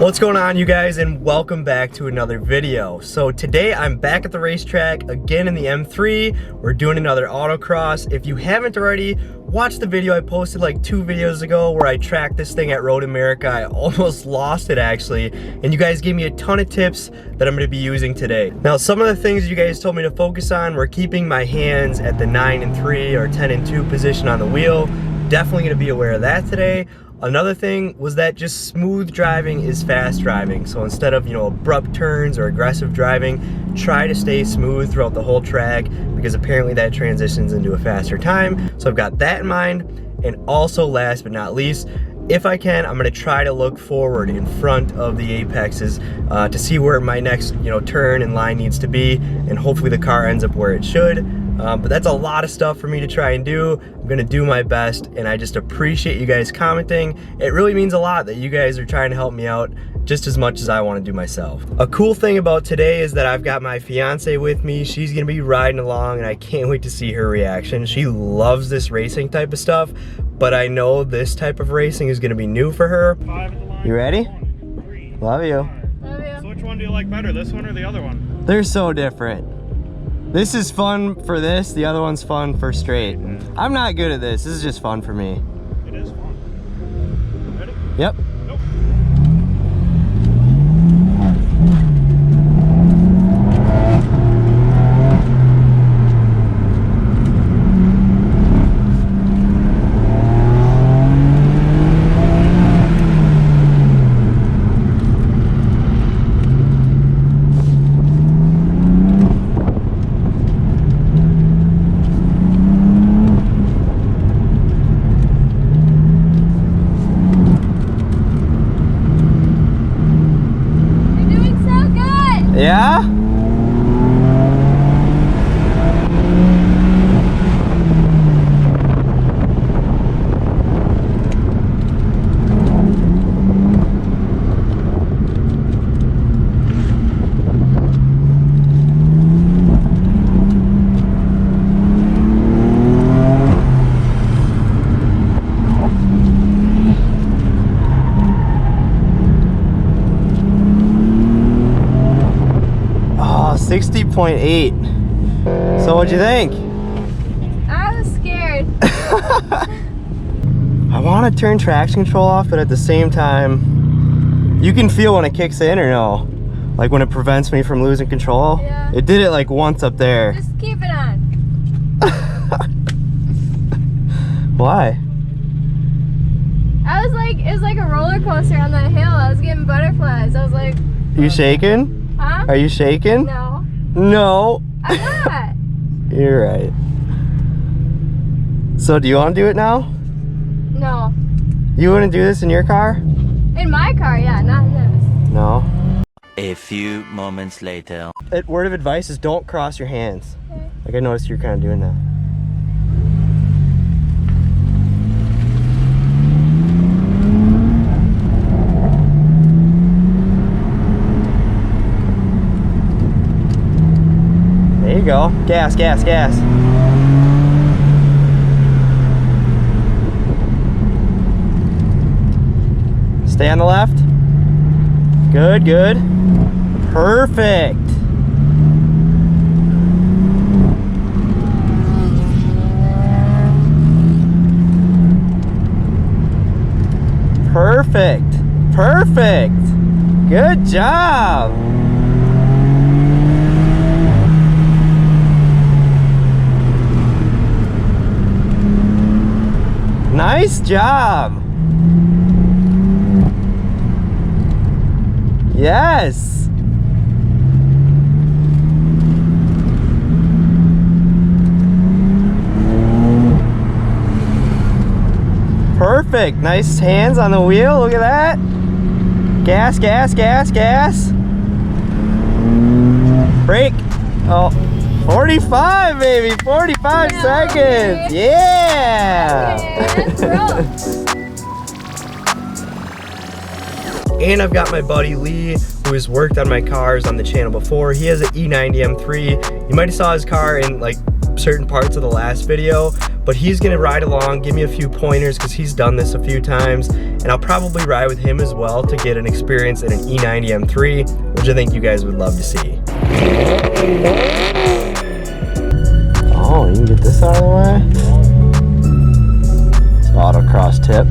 What's going on, you guys, and welcome back to another video. So today I'm back at the racetrack again in the M3. We're doing another autocross. If you haven't already, watch the video I posted like 2 videos ago where I tracked this thing at Road America. I almost lost it actually, and you guys gave me a ton of tips that I'm going to be using today. Now, some of the things you guys told me to focus on were keeping my hands at the 9 and 3 or 10 and 2 position on the wheel. Definitely going to be aware of that today. Another thing was that just smooth driving is fast driving. So instead of, abrupt turns or aggressive driving, try to stay smooth throughout the whole track, because apparently that transitions into a faster time. So I've got that in mind. And also, last but not least, if I can, I'm gonna try to look forward in front of the apexes to see where my next, turn and line needs to be, and hopefully the car ends up where it should. But that's a lot of stuff for me to try and do. I'm gonna do my best, and I just appreciate you guys commenting. It really means a lot that you guys are trying to help me out just as much as I want to do myself. A cool thing about today is that I've got my fiance with me. She's gonna be riding along, and I can't wait to see her reaction. She loves this racing type of stuff, but I know this type of racing is gonna be new for her. 5 at the line. You ready? 1, 3, Love you. Love you. So which one do you like better, this one or the other one? They're so different. This is fun for this, the other one's fun for straight. I'm not good at this, this is just fun for me. It is fun. Ready? Yep. Nope. Yeah? Oh, 60.8. So what'd you think? I was scared. I want to turn traction control off, but at the same time, you can feel when it kicks in or no? Like when it prevents me from losing control? Yeah. It did it like once up there. Just keep it on. Why? I was like, it was like a roller coaster on that hill. I was getting butterflies. I was like, You shaking? huh? Are you shaking? No. No. I'm not. You're right. So do you want to do it now? No. You want to do this in your car? In my car, yeah, not in this. No. A few moments later. Word of advice is don't cross your hands. Okay. Like I noticed you're kind of doing that. There you go. Gas, gas, gas. Stay on the left. Good, good. Perfect. Perfect. Perfect. Good job. Nice job. Yes. Perfect. Nice hands on the wheel. Look at that. Gas, gas, gas, gas. Brake. Oh. 45, baby, 45 seconds. Okay. Yeah. Okay, let's roll. And I've got my buddy Lee, who has worked on my cars on the channel before. He has an E90 M3. You might have saw his car in like certain parts of the last video, but he's gonna ride along, give me a few pointers because he's done this a few times, and I'll probably ride with him as well to get an experience in an E90 M3, which I think you guys would love to see. Oh, you can get this out of the way? It's autocross tip.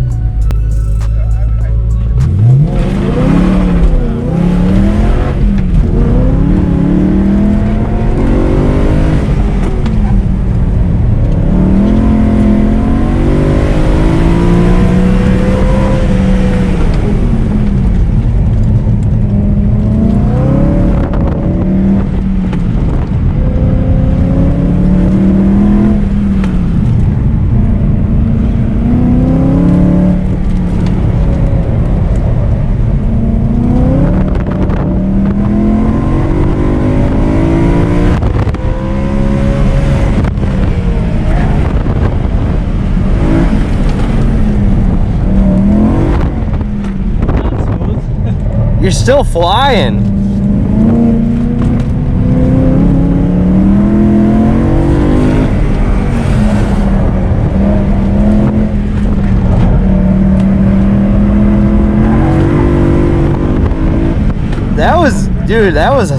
You're still flying. That was, dude, that was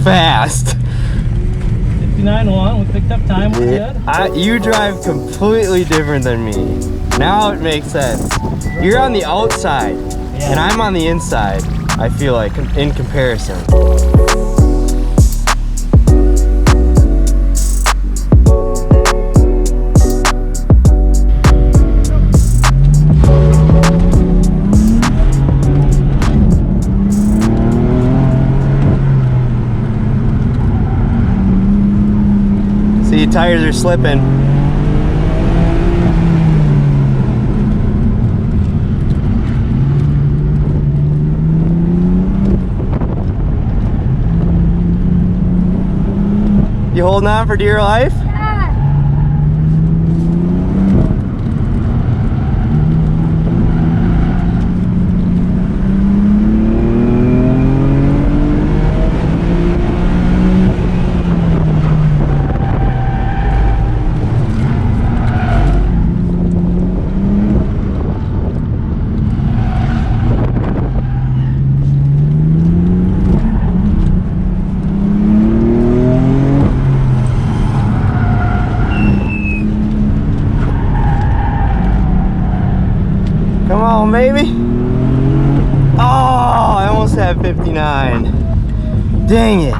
fast. 59.1, we picked up time, we're good. You drive completely different than me. Now it makes sense. You're on the outside. Yeah. And I'm on the inside, I feel like, in comparison. See, your tires are slipping. You holding on for dear life? Yeah. Come on, baby. Oh, I almost had 59. Dang it.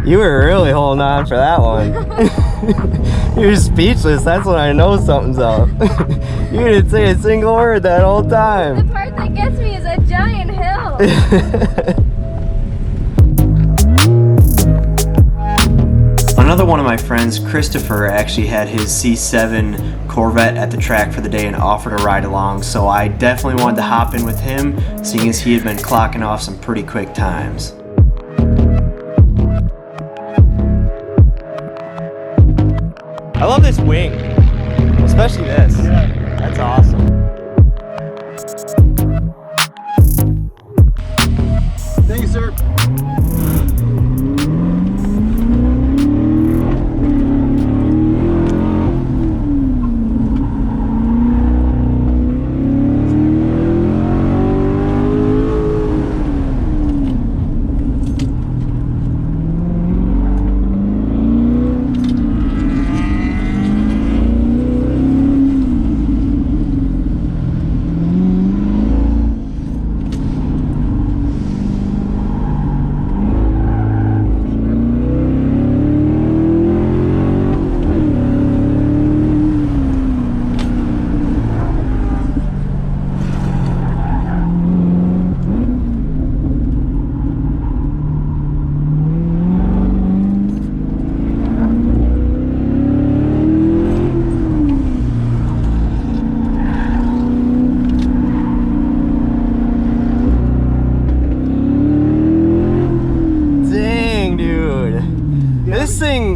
You were really holding on for that one. You're speechless. That's when I know something's up. You didn't say a single word that whole The time. part that gets me is a giant hill. Another one of my friends, Christopher, actually had his C7 Corvette at the track for the day and offered a ride along, so I definitely wanted to hop in with him, seeing as he had been clocking off some pretty quick times. I love this wing, especially this. That's awesome. Thank you, sir.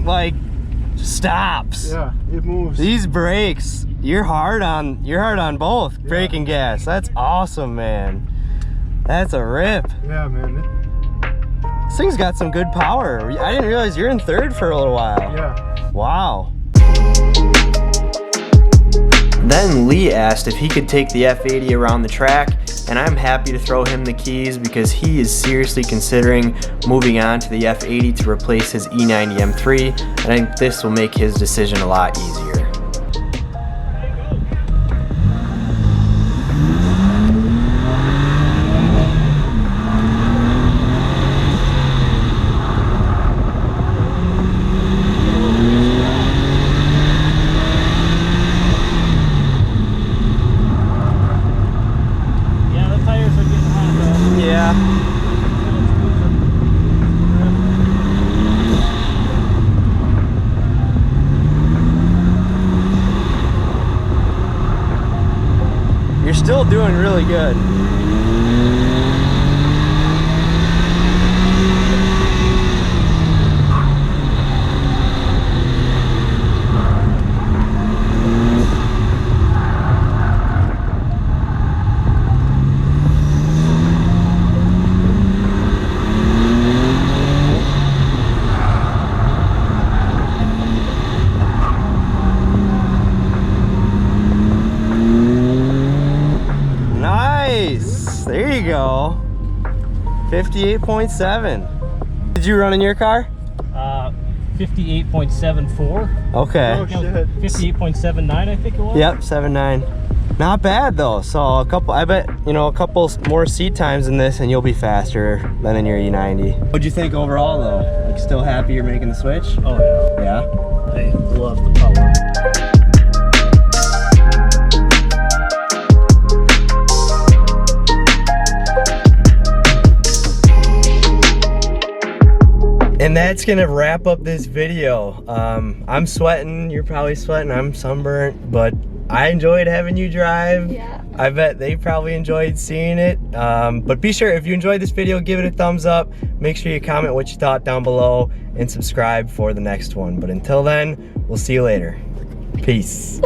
Like stops. Yeah, it moves. These brakes, you're hard on both brake and gas. That's awesome, man. That's a rip. Yeah, man. This thing's got some good power. I didn't realize you're in third for a little while. Yeah. Wow. Then Lee asked if he could take the F80 around the track, and I'm happy to throw him the keys because he is seriously considering moving on to the F80 to replace his E90 M3, and I think this will make his decision a lot easier. You're still doing really good. There you go. 58.7. Did you run in your car? 58.74. Okay. Oh, shit. 58.79, I think it was. Yep, 7.9. Not bad though. So a couple, I bet, you know, a couple more seat times in this and you'll be faster than in your E90. What'd you think overall though? Like still happy you're making the switch? Oh yeah. Yeah? I love the power. And that's gonna wrap up this video. I'm sweating, you're probably sweating, I'm sunburnt, but I enjoyed having you drive. Yeah. I bet they probably enjoyed seeing it. But be sure, if you enjoyed this video, give it a thumbs up. Make sure you comment what you thought down below and subscribe for the next one. But until then, we'll see you later. Peace.